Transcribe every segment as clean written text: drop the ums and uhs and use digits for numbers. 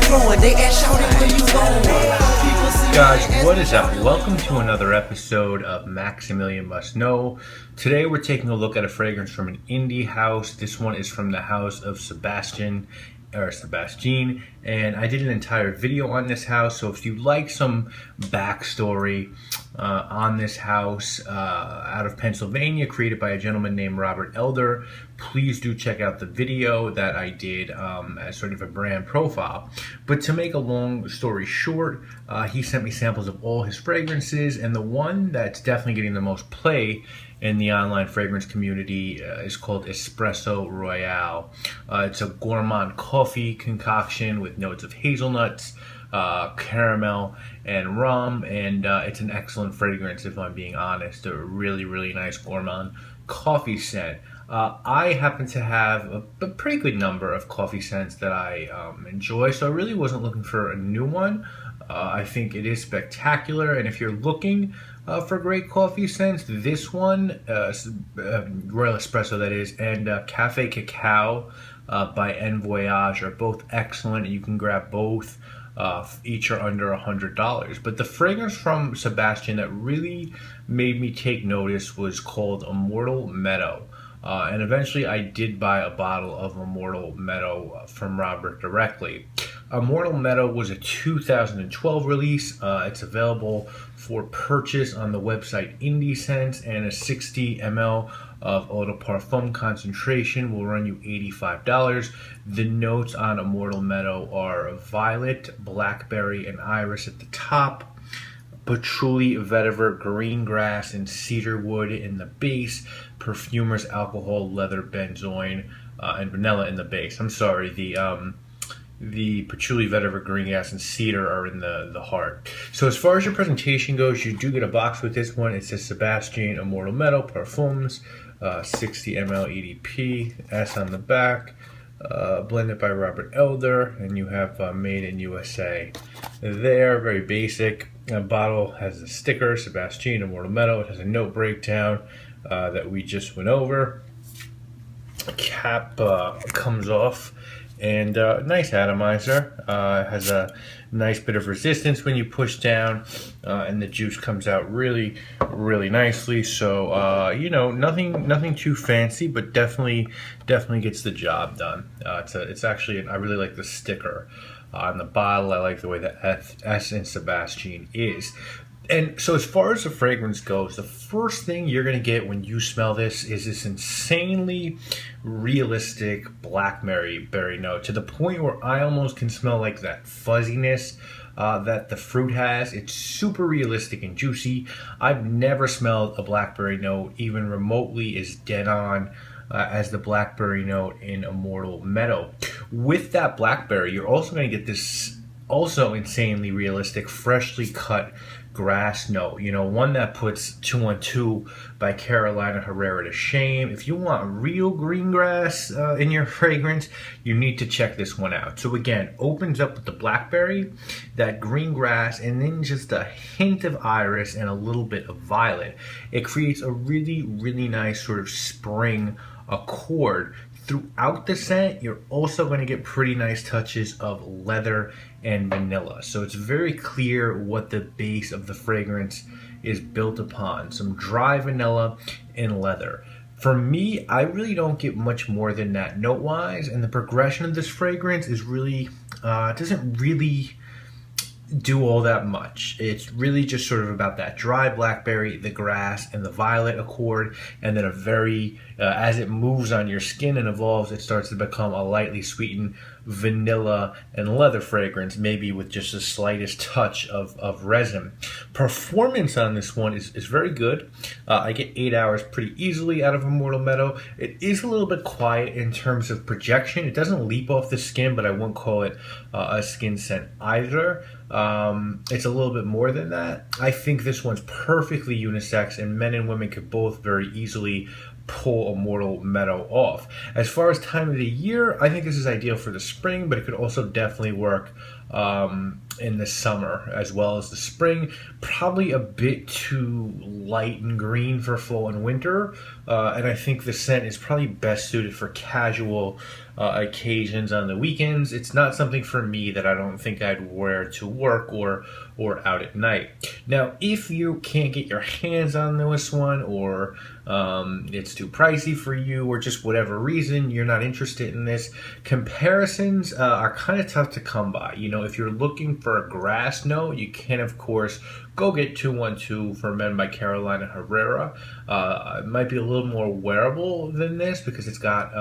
flowing. They ask shouting where you going. Guys, what is up? Welcome to another episode of Maximilian Must Know. Today we're taking a look at a fragrance from an indie house. This one is from the house of Sebastiane, and I did an entire video on this house. So if you like some backstory on this house out of Pennsylvania, created by a gentleman named Robert Elder, please do check out the video that I did as sort of a brand profile. But to make a long story short, he sent me samples of all his fragrances, and the one that's definitely getting the most play in the online fragrance community is called Espresso Royale. It's a gourmand coffee concoction with notes of hazelnuts, caramel, and rum, and it's an excellent fragrance, if I'm being honest. A really, really nice gourmand coffee scent. I happen to have a pretty good number of coffee scents that I enjoy, so I really wasn't looking for a new one. I think it is spectacular, and if you're looking for great coffee scents, this one, Royal Espresso that is, and Cafe Cacao by En Voyage are both excellent. You can grab both. Each are under $100. But the fragrance from Sebastiane that really made me take notice was called Immortal Meadow. And eventually I did buy a bottle of Immortal Meadow from Robert directly. Immortal Meadow was a 2012 release. It's available for purchase on the website IndieSense, and a 60 ml of Eau de Parfum concentration will run you $85. The notes on Immortal Meadow are violet, blackberry, and iris at the top, patchouli, vetiver, green grass, and cedar wood in the base, perfumer's alcohol, leather, benzoin, and vanilla in the base. I'm sorry, the patchouli, vetiver, green grass, and cedar are in the heart. So as far as your presentation goes, you do get a box with this one. It says Sebastiane Immortal Meadow Parfums, 60 ml EDP, S on the back, blended by Robert Elder, and you have made in USA there. Very basic. The bottle has a sticker, Sebastiane Immortal Meadow. It has a note breakdown that we just went over. Cap comes off, and nice atomizer. Has a nice bit of resistance when you push down, and the juice comes out really, really nicely. So you know, nothing too fancy, but definitely gets the job done. It's actually, I really like the sticker on the bottle. I like the way the S in Sebastiane is. And so as far as the fragrance goes, the first thing you're going to get when you smell this is this insanely realistic blackberry note, to the point where I almost can smell like that fuzziness that the fruit has. It's super realistic and juicy. I've never smelled a blackberry note even remotely as dead on as the blackberry note in Immortal Meadow. With that blackberry, you're also going to get this also insanely realistic, freshly cut grass note. You know, one that puts 212 by Carolina Herrera to shame. If you want real green grass in your fragrance, you need to check this one out. So again, opens up with the blackberry, that green grass, and then just a hint of iris and a little bit of violet. It creates a really, really nice sort of spring accord. Throughout the scent, you're also going to get pretty nice touches of leather and vanilla. So it's very clear what the base of the fragrance is built upon. Some dry vanilla and leather. For me, I really don't get much more than that note-wise, and the progression of this fragrance is really, doesn't really do all that much. It's really just sort of about that dry blackberry, the grass, and the violet accord, and then a very, as it moves on your skin and evolves, it starts to become a lightly sweetened vanilla and leather fragrance, maybe with just the slightest touch of resin. Performance on this one is very good. I get 8 hours pretty easily out of Immortal Meadow. It is a little bit quiet in terms of projection. It doesn't leap off the skin, but I wouldn't call it a skin scent either. It's a little bit more than that. I think this one's perfectly unisex, and men and women could both very easily pull Immortal Meadow off. As far as time of the year, I think this is ideal for the spring, but it could also definitely work in the summer as well as the spring. Probably a bit too light and green for fall and winter, and I think the scent is probably best suited for casual occasions on the weekends. It's not something for me that I don't think I'd wear to work or out at night. Now, if you can't get your hands on this one, or it's too pricey for you, or just whatever reason you're not interested in this, comparisons are kind of tough to come by. You know, if you're looking for a grass note, you can of course go get 212 for Men by Carolina Herrera. It might be a little more wearable than this because it's got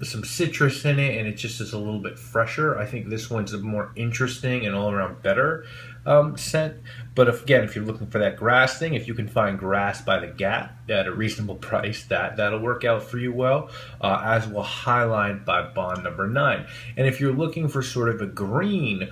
some citrus in it, and it just is a little bit fresher. I think this one's a more interesting and all around better scent. But if you're looking for that grass thing, if you can find grass by the Gap at a reasonable price, that'll work out for you well, as will Highline by Bond Number 9. And if you're looking for sort of a green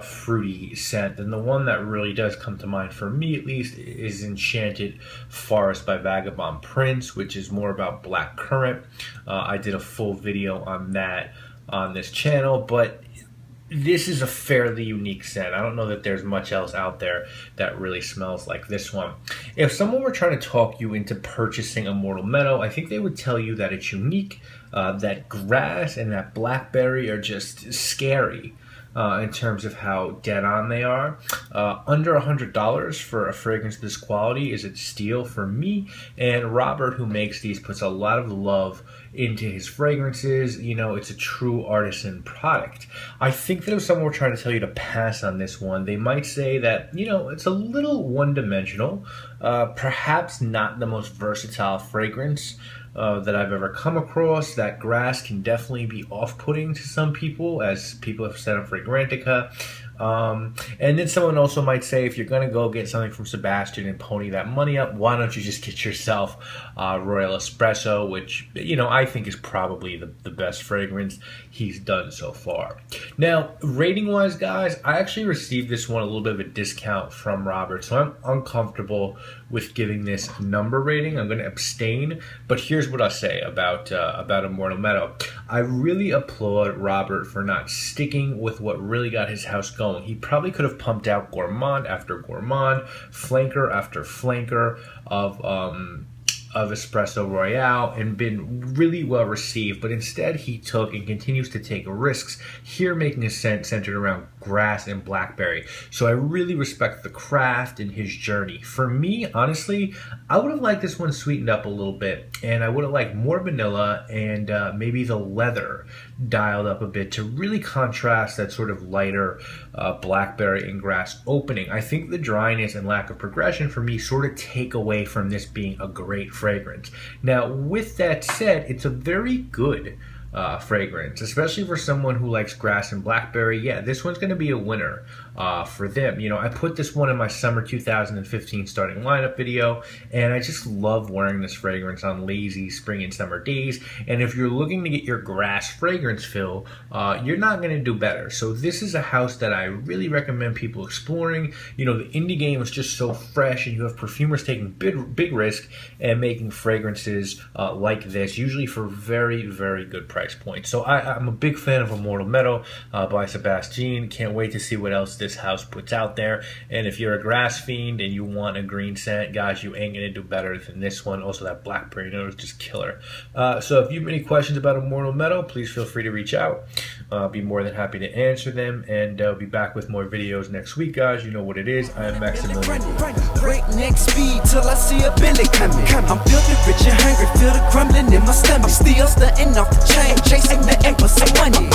fruity scent, then the one that really does come to mind for me at least is Enchanted Forest by Vagabond Prince, which is more about black currant. I did a full video on that on this channel, but this is a fairly unique scent. I don't know that there's much else out there that really smells like this one. If someone were trying to talk you into purchasing Immortal Meadow, I think they would tell you that it's unique, that grass and that blackberry are just scary. In terms of how dead on they are. Under $100 for a fragrance this quality is a steal for me, and Robert, who makes these, puts a lot of love into his fragrances. You know, it's a true artisan product. I think that if someone were trying to tell you to pass on this one, they might say that, you know, it's a little one-dimensional, perhaps not the most versatile fragrance that I've ever come across. That grass can definitely be off-putting to some people, as people have said on Fragrantica. And then someone also might say, if you're going to go get something from Sebastiane and pony that money up, why don't you just get yourself Royal Espresso, which, you know, I think is probably the best fragrance he's done so far. Now, rating-wise, guys, I actually received this one a little bit of a discount from Robert, so I'm uncomfortable with giving this number rating. I'm going to abstain, but here's what I'll say about Immortal Meadow. I really applaud Robert for not sticking with what really got his house going. He probably could have pumped out gourmand after gourmand, flanker after flanker of Espresso Royale and been really well received, but instead he took and continues to take risks here, making a scent centered around grass and blackberry. So I really respect the craft and his journey. For me, honestly, I would have liked this one sweetened up a little bit, and I would have liked more vanilla and maybe the leather dialed up a bit to really contrast that sort of lighter blackberry and grass opening. I think the dryness and lack of progression for me sort of take away from this being a great fragrance. Now, with that said, it's a very good fragrance, especially for someone who likes grass and blackberry. Yeah, this one's going to be a winner for them. You know, I put this one in my summer 2015 starting lineup video, and I just love wearing this fragrance on lazy spring and summer days. And if you're looking to get your grass fragrance fill, you're not going to do better. So this is a house that I really recommend people exploring. You know, the indie game is just so fresh, and you have perfumers taking big risk and making fragrances like this, usually for very, very good price points. So I'm a big fan of Immortal Meadow by Sebastiane. Can't wait to see what else this house puts out there. And if you're a grass fiend and you want a green scent, guys, you ain't gonna do better than this one. Also, that blackberry note is just killer. So if you have any questions about Immortal Meadow, please feel free to reach out. I'll be more than happy to answer them, and I'll be back with more videos next week, guys. You know what it is. I am Maximilian. Breakneck speed till I see a Billy coming. I'm filthy rich and hungry, feel the crumbling in my stomach. Still stunting off the chain, chasing the aim for some money.